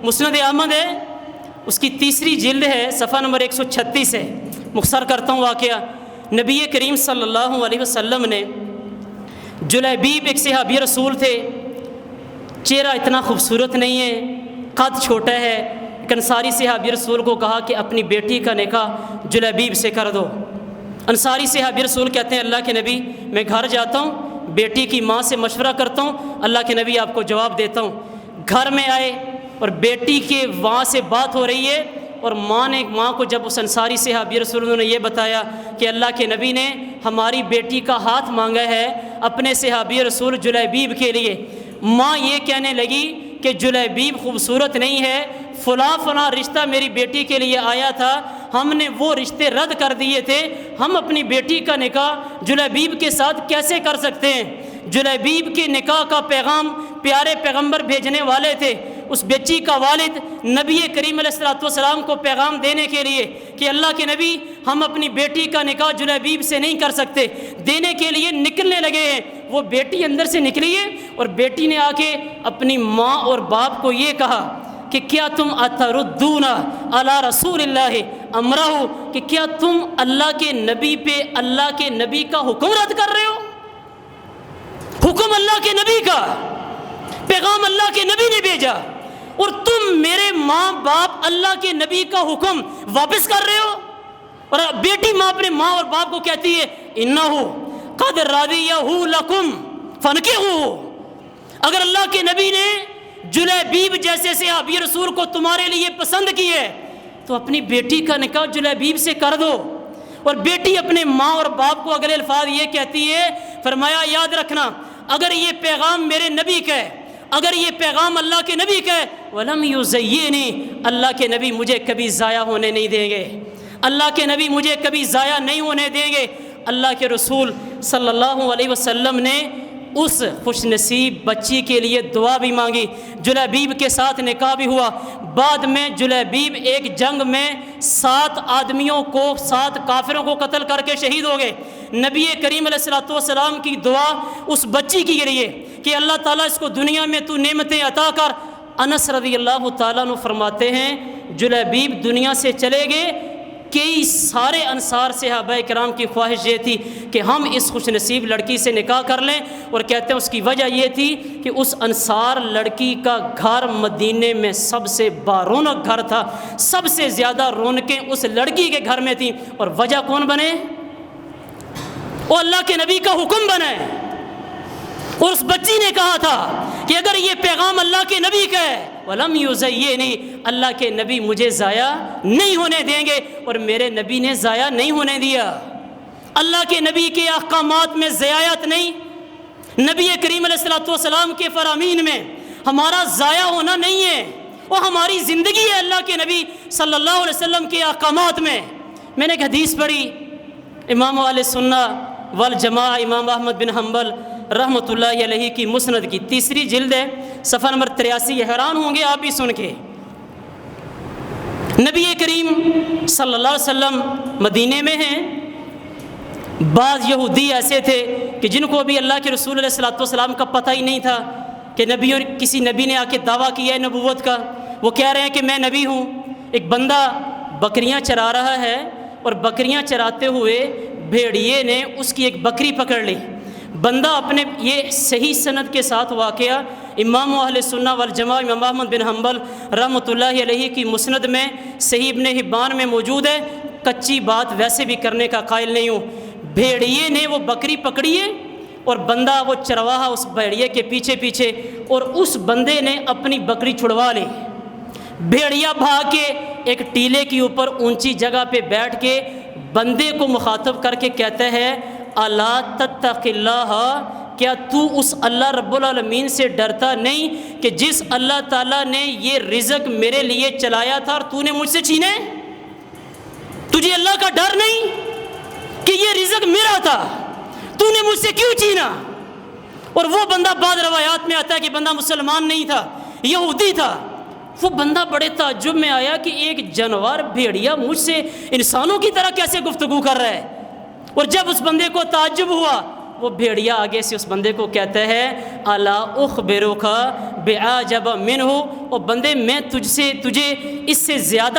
مسند احمد ہے، اس کی تیسری جلد ہے، صفحہ نمبر 136 ہے۔ مختصر کرتا ہوں واقعہ۔ نبی کریم صلی اللہ علیہ وسلم نے، جلیبیب ایک صحابی رسول تھے، چہرہ اتنا خوبصورت نہیں ہے، قد چھوٹا ہے، ایک انصاری صحابی رسول کو کہا کہ اپنی بیٹی کا نکاح جلیبیب سے کر دو۔ انصاری صحابی رسول کہتے ہیں اللہ کے نبی میں گھر جاتا ہوں، بیٹی کی ماں سے مشورہ کرتا ہوں، اللہ کے نبی آپ کو جواب دیتا ہوں۔ گھر میں آئے اور بیٹی کے وہاں سے بات ہو رہی ہے، اور ماں کو جب اس انصاری صحابی رسول نے یہ بتایا کہ اللہ کے نبی نے ہماری بیٹی کا ہاتھ مانگا ہے اپنے صحابی رسول جلیبیب کے لیے، ماں یہ کہنے لگی کہ جلیبیب خوبصورت نہیں ہے، فلاں رشتہ میری بیٹی کے لیے آیا تھا، ہم نے وہ رشتے رد کر دیے تھے، ہم اپنی بیٹی کا نکاح جلیبیب کے ساتھ کیسے کر سکتے ہیں؟ جلیبیب کے نکاح کا پیغام پیارے پیغمبر بھیجنے والے تھے، اس بچی کا والد نبی کریم علیہ الصلوۃ والسلام کو پیغام دینے کے لیے کہ اللہ کے نبی ہم اپنی بیٹی کا نکاح جلیبیب سے نہیں کر سکتے، دینے کے لیے نکلنے لگے ہیں۔ وہ بیٹی اندر سے نکلی ہے اور بیٹی نے آ کے اپنی ماں اور باپ کو یہ کہا کہ کیا تم اتردون علی رسول اللہ امرہ، کہ کیا تم اللہ کے نبی پہ اللہ کے نبی کا حکم رد کر رہے ہو؟ حکم اللہ کے نبی کا، پیغام اللہ کے نبی نے بھیجا، اور تم میرے ماں باپ اللہ کے نبی کا حکم واپس کر رہے ہو؟ اور بیٹی ماں اپنے ماں اور باپ کو کہتی ہے انہ قد رضیہ لکم فانکحوہ، اگر اللہ کے نبی نے جلیبیب جیسے صحابی رسول کو تمہارے لیے پسند کی ہے تو اپنی بیٹی کا نکاح جلیبیب سے کر دو۔ اور بیٹی اپنے ماں اور باپ کو اگلے الفاظ یہ کہتی ہے، فرمایا یاد رکھنا اگر یہ پیغام میرے نبی کا ہے، اگر یہ پیغام اللہ کے نبی کا ہے، وَلَمْ يُزَيِّنِي، اللہ کے نبی مجھے کبھی ضائع ہونے نہیں دیں گے، اللہ کے نبی مجھے کبھی ضائع نہیں ہونے دیں گے۔ اللہ کے رسول صلی اللہ علیہ وسلم نے اس خوش نصیب بچی کے لیے دعا بھی مانگی، جلیبیب کے ساتھ نکاح بھی ہوا۔ بعد میں جلیبیب ایک جنگ میں 7 آدمیوں کو، 7 کافروں کو قتل کر کے شہید ہو گئے۔ نبی کریم علیہ الصلوۃ والسلام کی دعا اس بچی کے لیے کہ اللہ تعالیٰ اس کو دنیا میں تو نعمتیں عطا کر۔ انس رضی اللہ تعالیٰ عنہ فرماتے ہیں جلیبیب دنیا سے چلے گئے، کئی سارے انصار صحابہ کرام کی خواہش یہ تھی کہ ہم اس خوش نصیب لڑکی سے نکاح کر لیں، اور کہتے ہیں اس کی وجہ یہ تھی کہ اس انصار لڑکی کا گھر مدینے میں سب سے بارونق گھر تھا، سب سے زیادہ رونقیں اس لڑکی کے گھر میں تھیں، اور وجہ کون بنے؟ وہ اللہ کے نبی کا حکم بنے۔ اور اس بچی نے کہا تھا کہ اگر یہ پیغام اللہ کے نبی کا ہے وَلَمْ يُزَيِّنِي، اللہ کے نبی مجھے ضائع نہیں ہونے دیں گے، اور میرے نبی نے ضائع نہیں ہونے دیا۔ اللہ کے نبی کے احکامات میں ضیاعت نہیں، نبی کریم علیہ الصلوۃ والسلام کے فرامین میں ہمارا ضائع ہونا نہیں ہے، وہ ہماری زندگی ہے اللہ کے نبی صلی اللہ علیہ وسلم کے احکامات میں۔ میں نے ایک حدیث پڑھی، امام اہل سنہ والجماعہ امام احمد بن حنبل رحمۃ اللہ علیہ کی مسند کی 3 جلد ہے، صفحہ نمبر 83۔ حیران ہوں گے آپ بھی سن کے۔ نبی کریم صلی اللہ علیہ وسلم مدینے میں ہیں، بعض یہودی ایسے تھے کہ جن کو بھی اللہ کے رسول علیہ الصلوۃ والسلام کا پتہ ہی نہیں تھا کہ کسی نبی نے آ کے دعویٰ کیا ہے نبوت کا، وہ کہہ رہے ہیں کہ میں نبی ہوں۔ ایک بندہ بکریاں چرا رہا ہے، اور بکریاں چراتے ہوئے بھیڑیے نے اس کی ایک بکری پکڑ لی۔ بندہ اپنے، یہ صحیح سند کے ساتھ واقعہ امام اہل سنہ والجماعہ امام احمد بن حنبل رحمۃ اللہ علیہ کی مسند میں، صحیح ابن حبان میں موجود ہے، کچی بات ویسے بھی کرنے کا قائل نہیں ہوں۔ بھیڑیے نے وہ بکری پکڑی ہے، اور بندہ وہ چرواہا اس بھیڑیے کے پیچھے پیچھے، اور اس بندے نے اپنی بکری چھڑوا لی۔ بھیڑیا بھاگ کے ایک ٹیلے کے اوپر اونچی جگہ پہ بیٹھ کے بندے کو مخاطب کر کے کہتا ہے الا تتق اللہ، کیا تو اس اللہ رب العالمین سے ڈرتا نہیں کہ جس اللہ تعالیٰ نے یہ رزق میرے لیے چلایا تھا اور تو نے مجھ سے چھینے؟ تجھے اللہ کا ڈر نہیں کہ یہ رزق میرا تھا، تو نے مجھ سے کیوں چھینا؟ اور وہ بندہ بعض روایات میں آتا ہے کہ بندہ مسلمان نہیں تھا، یہودی تھا۔ وہ بندہ بڑے تعجب میں آیا کہ ایک جانور بھیڑیا مجھ سے انسانوں کی طرح کیسے گفتگو کر رہا ہے۔ اور جب اس بندے کو تعجب ہوا وہ بھیڑیا آگے سے اس بندے کو کہتا ہے الا اخبرک بعجب منہ، او بندے میں تجھے اس سے زیادہ